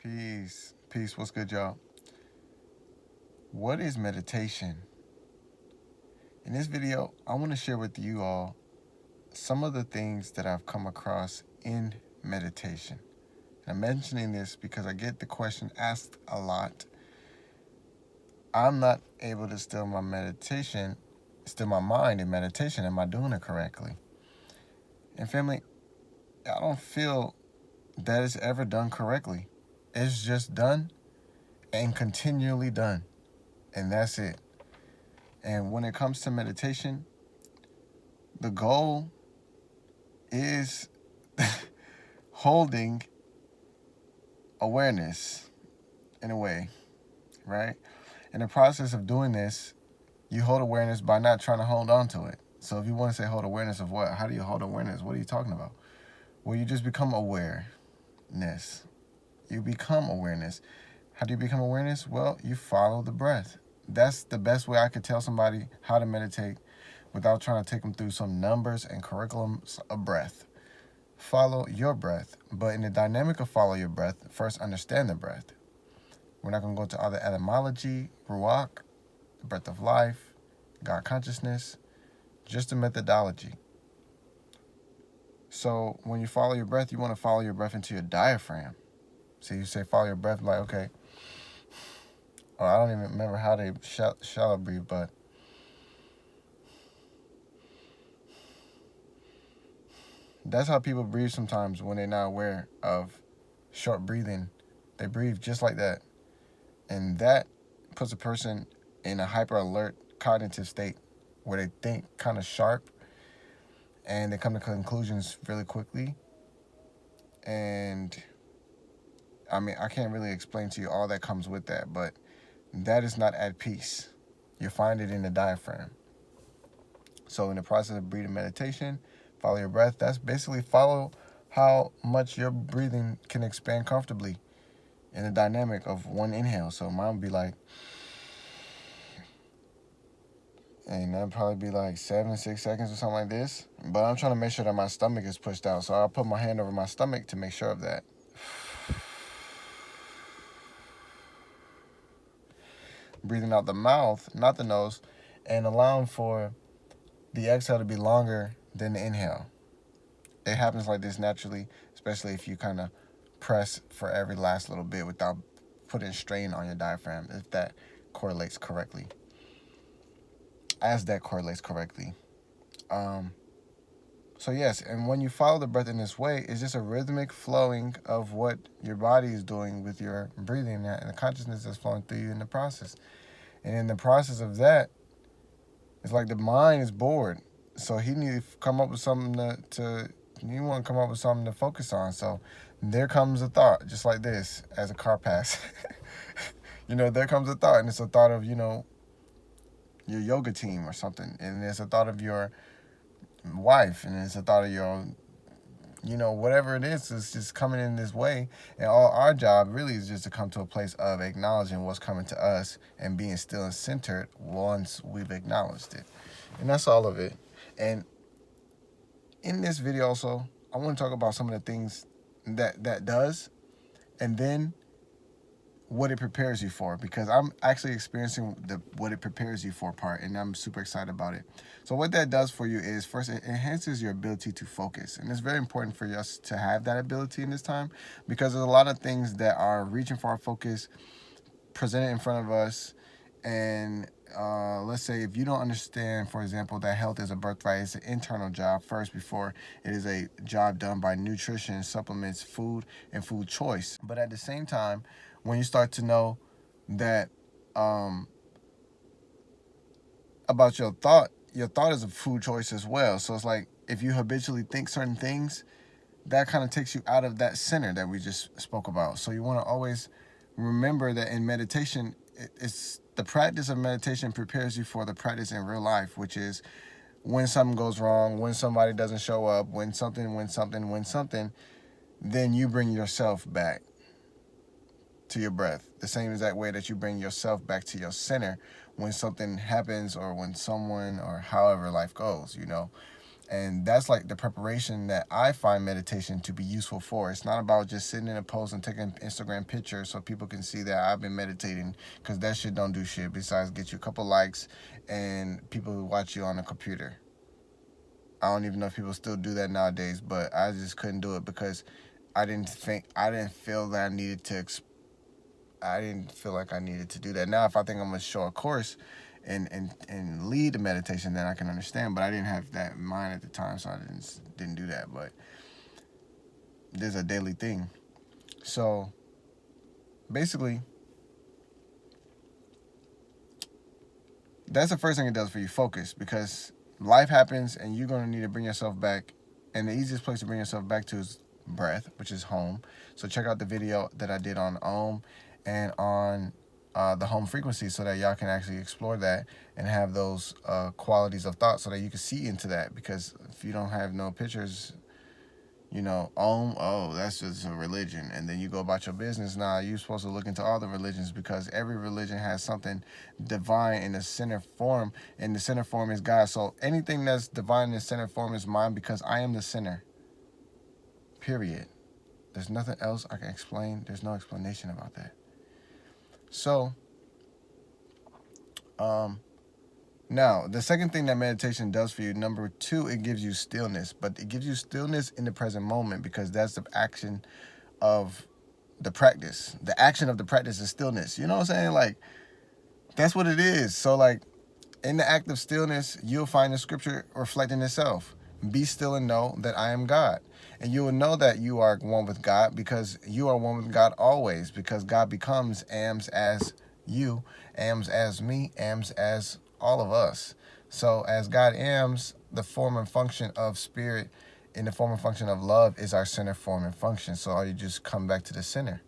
Peace. Peace. What's good, y'all? What is meditation? In this video, I want to share with you all some of the things that I've come across in meditation. I'm mentioning this because I get the question asked a lot. I'm not able to still my mind in meditation. Am I doing it correctly? And family, I don't feel that it's ever done correctly. It's just done and continually done. And that's it. And when it comes to meditation, the goal is holding awareness in a way, right? In the process of doing this, you hold awareness by not trying to hold on to it. So if you want to say hold awareness of what? How do you hold awareness? What are you talking about? Well, you just become awareness. You become awareness. How do you become awareness? Well, you follow the breath. That's the best way I could tell somebody how to meditate without trying to take them through some numbers and curriculums of breath. Follow your breath. But in the dynamic of follow your breath, first understand the breath. We're not going to go into all the etymology, ruach, the breath of life, God consciousness, just the methodology. So when you follow your breath, you want to follow your breath into your diaphragm. So you say follow your breath like, okay, I don't even remember how they shallow breathe, but that's how people breathe sometimes when they're not aware of short breathing. They breathe just like that. And that puts a person in a hyper alert cognitive state where they think kind of sharp and they come to conclusions really quickly. And I mean, I can't really explain to you all that comes with that, but that is not at peace. You find it in the diaphragm. So in the process of breathing meditation, follow your breath. That's basically follow how much your breathing can expand comfortably in the dynamic of one inhale. So mine would be like, and that'd probably be like 6 seconds or something like this. But I'm trying to make sure that my stomach is pushed out. So I'll put my hand over my stomach to make sure of that. Breathing out the mouth, not the nose, and allowing for the exhale to be longer than the inhale. It happens like this naturally, especially if you kind of press for every last little bit without putting strain on your diaphragm, if that correlates correctly. As that correlates correctly. So yes, and when you follow the breath in this way, it's just a rhythmic flowing of what your body is doing with your breathing and the consciousness that's flowing through you in the process. And in the process of that, it's like the mind is bored. So he needs to come up with something you want to come up with something to focus on. So there comes a thought, just like this, as a car pass. There comes a thought, and it's a thought of, your yoga team or something. And it's a thought of your wife, and it's a thought of your, whatever it is, it's just coming in this way. And all our job really is just to come to a place of acknowledging what's coming to us and being still and centered once we've acknowledged it. And that's all of it. And in this video also, I want to talk about some of the things that does, and then what it prepares you for, because I'm actually experiencing what it prepares you for part, and I'm super excited about it. So what that does for you is, first, it enhances your ability to focus. And it's very important for us to have that ability in this time, because there's a lot of things that are reaching for our focus, presented in front of us. And let's say if you don't understand, for example, that health is a birthright, it's an internal job first before it is a job done by nutrition, supplements, food, and food choice. But at the same time, when you start to know that about your thought is a food choice as well. So it's like if you habitually think certain things, that kind of takes you out of that center that we just spoke about. So you want to always remember that in meditation, it's the practice of meditation prepares you for the practice in real life, which is when something goes wrong, when somebody doesn't show up, when something, then you bring yourself back to your breath. The same exact way that you bring yourself back to your center when something happens or when someone or however life goes, And that's like the preparation that I find meditation to be useful for. It's not about just sitting in a pose and taking Instagram pictures so people can see that I've been meditating, because that shit don't do shit besides get you a couple likes and people who watch you on a computer. I don't even know if people still do that nowadays, but I just couldn't do it because I didn't feel that I didn't feel like I needed to do that. Now, if I think I'm gonna show a course and lead the meditation, then I can understand. But I didn't have that in mind at the time, so I didn't do that. But there's a daily thing. So basically, that's the first thing it does for you. Focus, because life happens and you're gonna need to bring yourself back. And the easiest place to bring yourself back to is breath, which is home. So check out the video that I did on Om and on the home frequency, so that y'all can actually explore that and have those qualities of thought, so that you can see into that. Because if you don't have no pictures, oh, that's just a religion, and then you go about your business. Now you're supposed to look into all the religions, because every religion has something divine in the center form, and the center form is God. So anything that's divine in the center form is mine, because I am the center. Period. There's nothing else I can explain. There's no explanation about that. So, now, the second thing that meditation does for you, number 2, it gives you stillness. But it gives you stillness in the present moment, because that's the action of the practice. The action of the practice is stillness. You know what I'm saying? Like, that's what it is. So, like, in the act of stillness, you'll find the scripture reflecting itself. Be still and know that I am God. And you will know that you are one with God, because you are one with God always, because God becomes AMS as you, AMS as me, AMS as all of us. So as God AMS, the form and function of spirit in the form and function of love is our center form and function. So all you just come back to the center.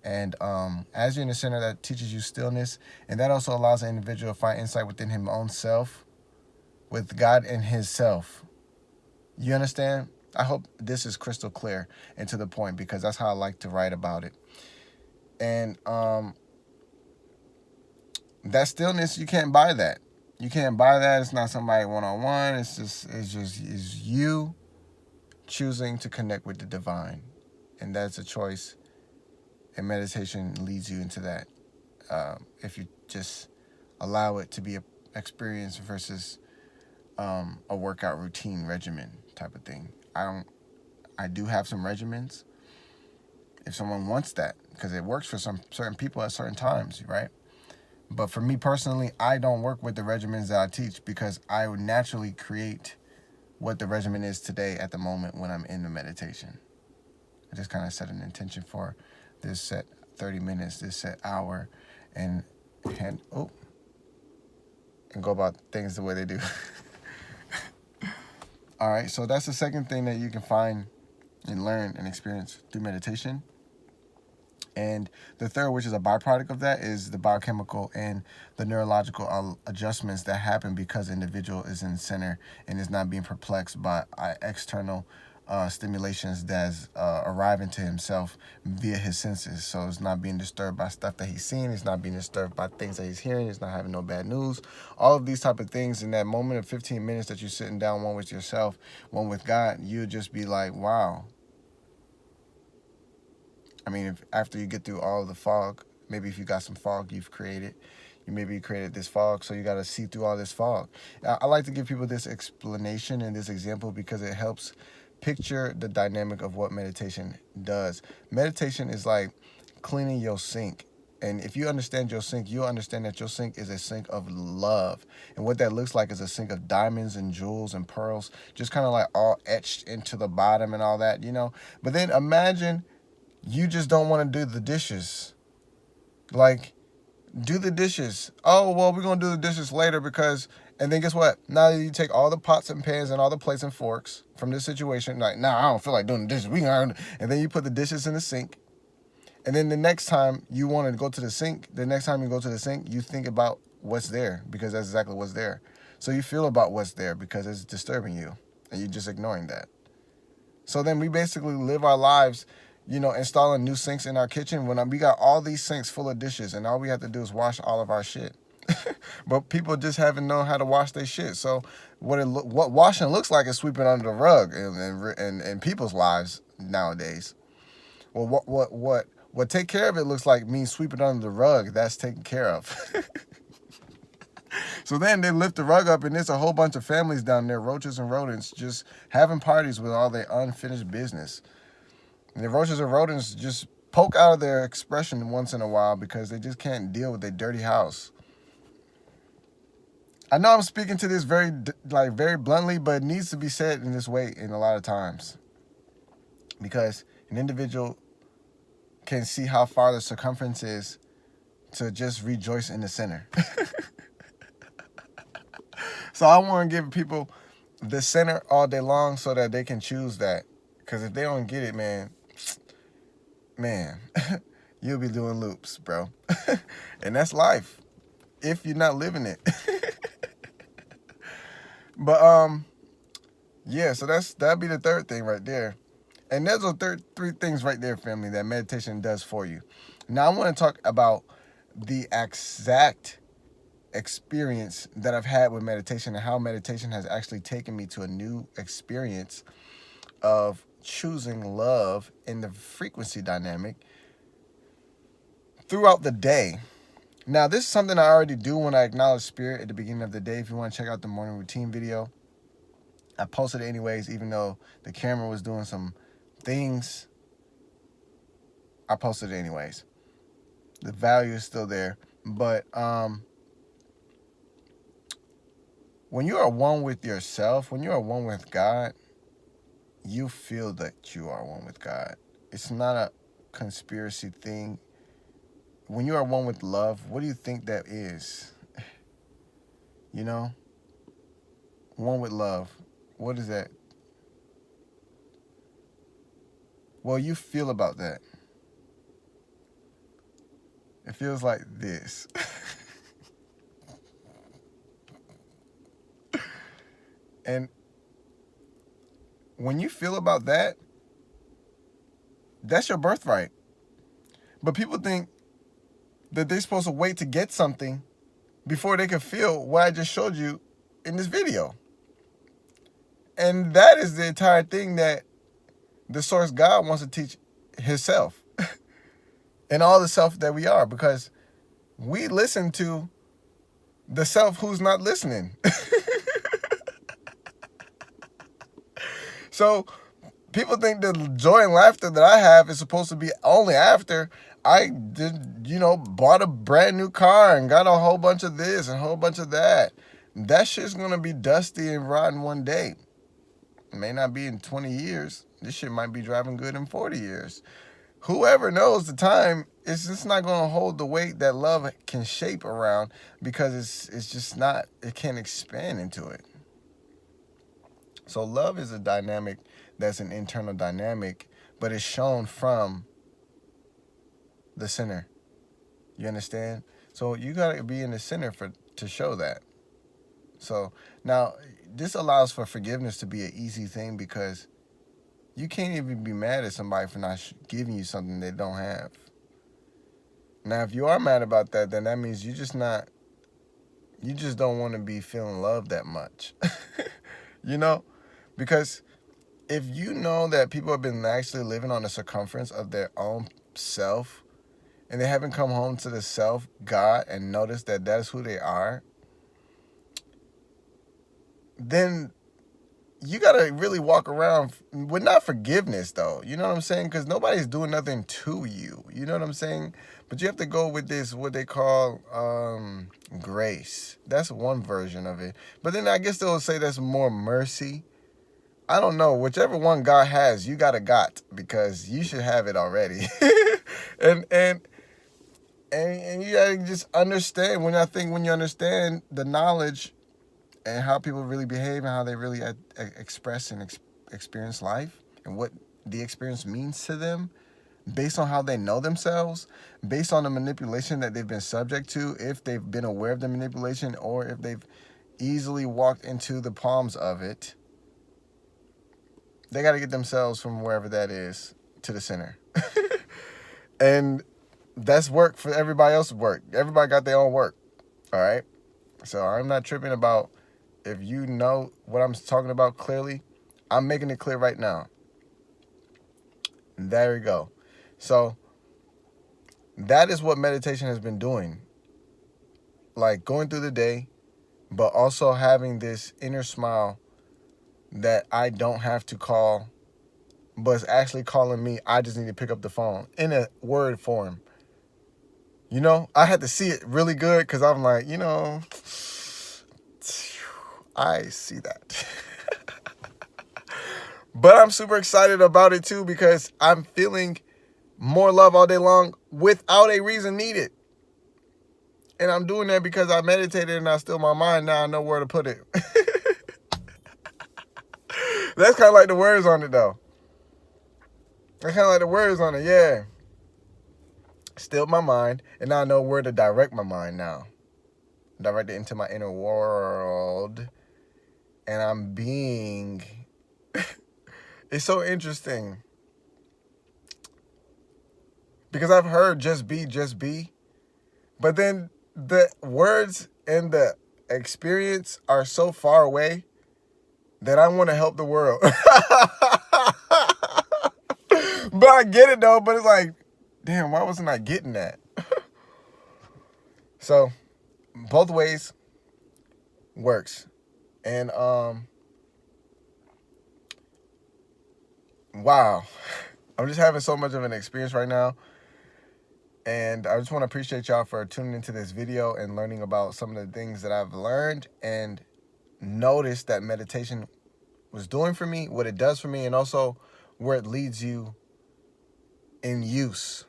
And as you're in the center, that teaches you stillness. And that also allows an individual to find insight within his own self, with God and his self. You understand? I hope this is crystal clear and to the point, because that's how I like to write about it. And that stillness, you can't buy that. You can't buy that. It's not somebody one-on-one. It's you choosing to connect with the divine. And that's a choice. And meditation leads you into that. If you just allow it to be an experience versus a workout routine regimen type of thing. I do have some regimens if someone wants that, because it works for some certain people at certain times, right? But for me personally, I don't work with the regimens that I teach, because I would naturally create what the regimen is today at the moment when I'm in the meditation. I just kind of set an intention for this set 30 minutes, this set hour, and go about things the way they do. All right, so that's the second thing that you can find and learn and experience through meditation. And the third, which is a byproduct of that, is the biochemical and the neurological adjustments that happen because the individual is in the center and is not being perplexed by external stimulations that's arriving to himself via his senses. So it's not being disturbed by stuff that he's seeing. It's not being disturbed by things that he's hearing. It's not having no bad news. All of these type of things in that moment of 15 minutes that you're sitting down, one with yourself, one with God, you'll just be like, wow. I mean, if after you get through all of the fog, maybe if you got some fog you've created, you created this fog, so you got to see through all this fog. I like to give people this explanation and this example, because it helps picture the dynamic of what meditation does. Meditation is like cleaning your sink. And if you understand your sink, you'll understand that your sink is a sink of love. And what that looks like is a sink of diamonds and jewels and pearls, just kind of like all etched into the bottom and all that, But then imagine you just don't want to do the dishes. Like, do the dishes. Oh, well, we're going to do the dishes later because... And then guess what? Now you take all the pots and pans and all the plates and forks from this situation. Like, I don't feel like doing the dishes. And then you put the dishes in the sink. And then the next time you want to go to the sink, you think about what's there, because that's exactly what's there. So you feel about what's there because it's disturbing you, and you're just ignoring that. So then we basically live our lives, installing new sinks in our kitchen when we got all these sinks full of dishes, and all we have to do is wash all of our shit. But people just haven't known how to wash their shit. So what washing looks like is sweeping under the rug in people's lives nowadays. Well, what take care of it looks like means sweeping under the rug. That's taken care of. So then they lift the rug up, and there's a whole bunch of families down there, roaches and rodents, just having parties with all their unfinished business. And the roaches and rodents just poke out of their expression once in a while because they just can't deal with their dirty house. I know I'm speaking to this very bluntly, but it needs to be said in this way in a lot of times. Because an individual can see how far the circumference is to just rejoice in the center. So I want to give people the center all day long so that they can choose that. Because if they don't get it, man, you'll be doing loops, bro. And that's life if you're not living it. But yeah, so that'd be the third thing right there. And there's those three things right there, family, that meditation does for you. Now I want to talk about the exact experience that I've had with meditation and how meditation has actually taken me to a new experience of choosing love in the frequency dynamic throughout the day. Now, this is something I already do when I acknowledge spirit at the beginning of the day. If you want to check out the morning routine video, I posted it anyways, even though the camera was doing some things. I posted it anyways. The value is still there. But when you are one with yourself, when you are one with God, you feel that you are one with God. It's not a conspiracy thing. When you are one with love, what do you think that is? You know? One with love. What is that? Well, you feel about that. It feels like this. And when you feel about that, that's your birthright. But people think that they're supposed to wait to get something before they can feel what I just showed you in this video. And that is the entire thing that the source God wants to teach himself and all the self that we are, because we listen to the self who's not listening. So people think the joy and laughter that I have is supposed to be only after I bought a brand new car and got a whole bunch of this and a whole bunch of that. That shit's going to be dusty and rotten one day. It may not be in 20 years. This shit might be driving good in 40 years. Whoever knows the time, it's just not going to hold the weight that love can shape around, because it's just not, it can't expand into it. So love is a dynamic that's an internal dynamic, but it's shown from the center. You understand? So you got to be in the center to show that. So now this allows for forgiveness to be an easy thing, because you can't even be mad at somebody for not giving you something they don't have. Now, if you are mad about that, then that means you just don't want to be feeling love that much. You know? Because if you know that people have been actually living on the circumference of their own self, and they haven't come home to the self, God, and noticed that that's who they are, then you got to really walk around with not forgiveness, though. You know what I'm saying? Because nobody's doing nothing to you. You know what I'm saying? But you have to go with this, what they call grace. That's one version of it. But then I guess they'll say that's more mercy. I don't know. Whichever one God has, you got, because you should have it already. and you gotta just understand, when you understand the knowledge and how people really behave and how they really express and experience life and what the experience means to them, based on how they know themselves, based on the manipulation that they've been subject to, if they've been aware of the manipulation or if they've easily walked into the palms of it, they got to get themselves from wherever that is to the center. And that's work for everybody else's work. Everybody got their own work. All right. So I'm not tripping about if you know what I'm talking about clearly. I'm making it clear right now. There we go. So that is what meditation has been doing. Like going through the day, but also having this inner smile that I don't have to call, but it's actually calling me. I just need to pick up the phone in a word form. You know, I had to see it really good because I'm like, I see that. But I'm super excited about it too because I'm feeling more love all day long without a reason needed. And I'm doing that because I meditated and I still my mind. Now I know where to put it. That's kind of like the words on it, though. That's kind of like the words on it, yeah. Still my mind, and now I know where to direct my mind now. Direct it into my inner world. And I'm being... It's so interesting. Because I've heard just be. But then the words and the experience are so far away that I want to help the world. But I get it though, but it's like, damn, why wasn't I getting that? So both ways works. And wow. I'm just having so much of an experience right now. And I just want to appreciate y'all for tuning into this video and learning about some of the things that I've learned and noticed that meditation was doing for me, what it does for me, and also where it leads you in use.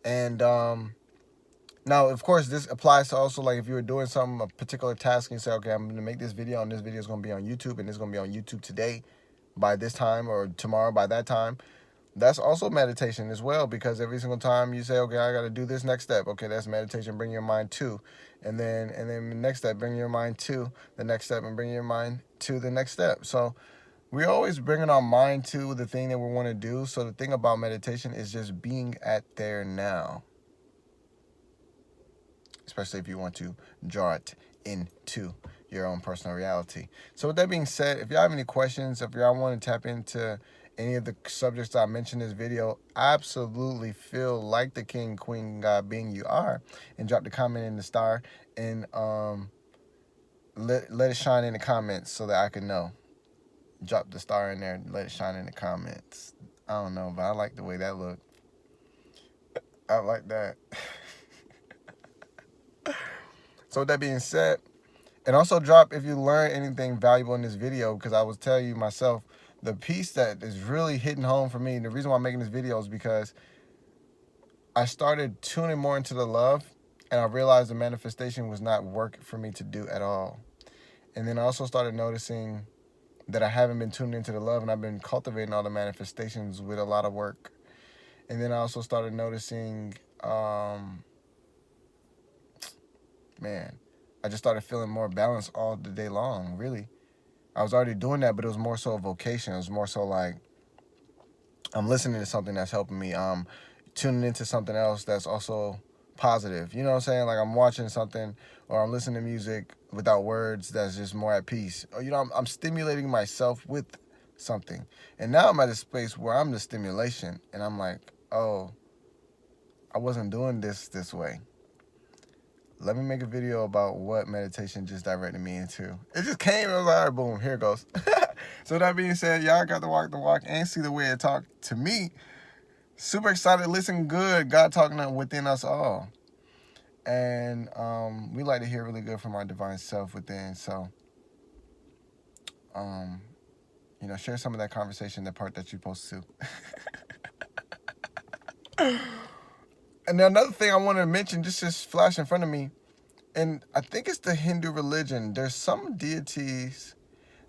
And now, of course, this applies to also like if you were doing a particular task and you say, okay, I'm going to make this video and this video is going to be on YouTube and it's going to be on YouTube today by this time or tomorrow by that time. That's also meditation as well, because every single time you say, okay, I got to do this next step. Okay, that's meditation. Bring your mind to. And then the next step, bring your mind to the next step and bring your mind to the next step. So we're always bringing our mind to the thing that we want to do. So the thing about meditation is just being at there now, especially if you want to draw it into your own personal reality. So with that being said, if y'all have any questions, if y'all want to tap into any of the subjects that I mentioned in this video, absolutely feel like the king, queen, god being you are, and drop the comment in the star and let it shine in the comments so that I can know. Drop the star in there and let it shine in the comments. I don't know, but I like the way that looked. I like that. So with that being said, and also drop if you learn anything valuable in this video, because I was telling you myself, the piece that is really hitting home for me, the reason why I'm making this video is because I started tuning more into the love, and I realized the manifestation was not work for me to do at all. And then I also started noticing that I haven't been tuning into the love, and I've been cultivating all the manifestations with a lot of work. And then I also started noticing, man, I just started feeling more balanced all the day long, really. I was already doing that, but it was more so a vocation. It was more so like I'm listening to something that's helping me. I'm tuning into something else that's also positive. You know what I'm saying? Like I'm watching something or I'm listening to music without words that's just more at peace. Or, I'm stimulating myself with something. And now I'm at a space where I'm the stimulation. And I'm like, oh, I wasn't doing this way. Let me make a video about what meditation just directed me into. It just came and I was like, all right, boom, here it goes. So that being said, y'all got to walk the walk and see the way it talked to me. Super excited, listen good, God talking within us all. And we like to hear really good from our divine self within. So, share some of that conversation, the part that you're supposed to. And another thing I wanted to mention, just flash in front of me, and I think it's the Hindu religion. There's some deities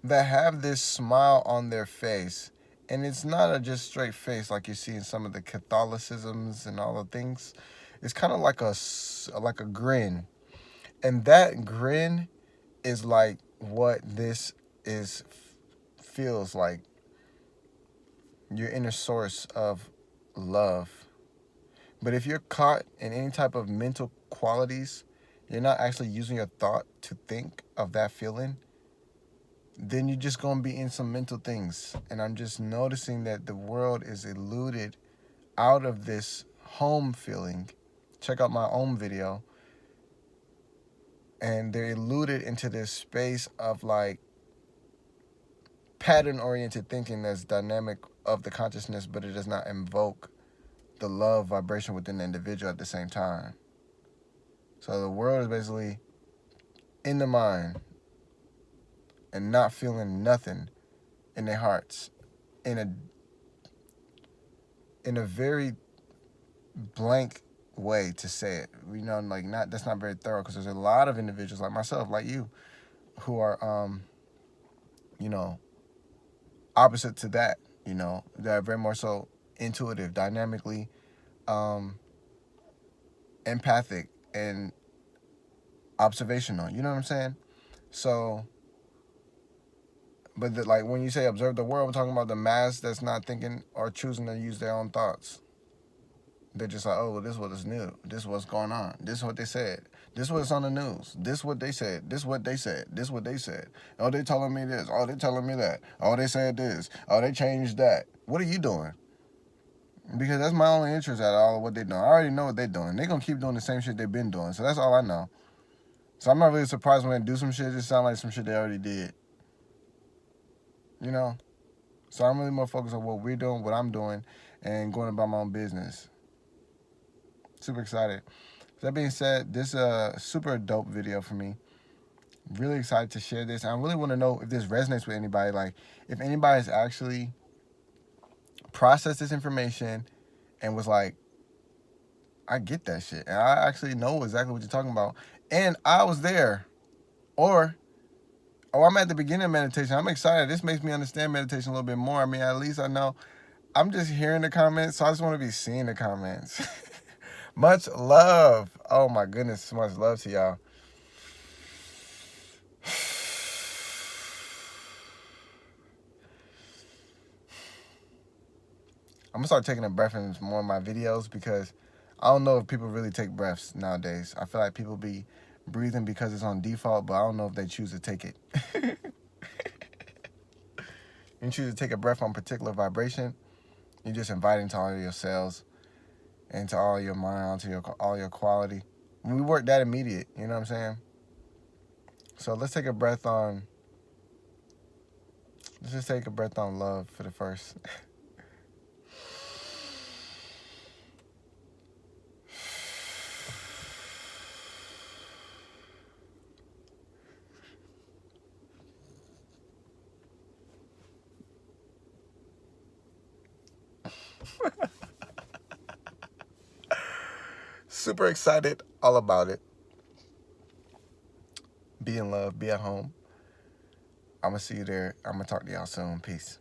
that have this smile on their face. And it's not a just straight face like you see in some of the Catholicisms and all the things. It's kind of like a grin. And that grin is like what this feels like. Your inner source of love. But if you're caught in any type of mental qualities, you're not actually using your thought to think of that feeling, then you're just going to be in some mental things. And I'm just noticing that the world is eluded out of this home feeling. Check out my own video. And they're eluded into this space of like pattern-oriented thinking that's dynamic of the consciousness, but it does not invoke the love vibration within the individual at the same time. So the world is basically in the mind and not feeling nothing in their hearts in a very blank way to say it. Like not that's not very thorough, because there's a lot of individuals like myself, like you, who are opposite to that, that are very more so intuitive, dynamically empathic, and observational. You know what I'm saying? So, but like when you say observe the world, we're talking about the mass that's not thinking or choosing to use their own thoughts. They're just like, oh, well, this is what is new. This is what's going on. This is what they said. This is what's on the news. This is what they said. This is what they said. This is what they said. Oh, they telling me this. Oh, they telling me that. Oh, they said this. Oh, they changed that. What are you doing? Because that's my only interest at all of what they're doing. I already know what they're doing. They're going to keep doing the same shit they've been doing. So that's all I know. So I'm not really surprised when they do some shit. It just sounds like some shit they already did. So I'm really more focused on what we're doing, what I'm doing, and going about my own business. Super excited. That being said, this is a super dope video for me. Really excited to share this. I really want to know if this resonates with anybody. Like, if anybody's actually processed this information and was like, I get that shit. And I actually know exactly what you're talking about. And I was there. Or I'm at the beginning of meditation. I'm excited. This makes me understand meditation a little bit more. I mean, at least I know. I'm just hearing the comments, so I just want to be seeing the comments. Much love. Oh my goodness, so much love to y'all. I'm gonna start taking a breath in more of my videos, because I don't know if people really take breaths nowadays. I feel like people be breathing because it's on default, but I don't know if they choose to take it. You choose to take a breath on particular vibration, you're just inviting to all your cells, into all your mind, onto all your quality. And we work that immediate, you know what I'm saying? So let's take a breath on, let's just take a breath on love for the first. Super excited all about it. Be in love, be at home. I'm going to see you there. I'm going to talk to y'all soon. Peace.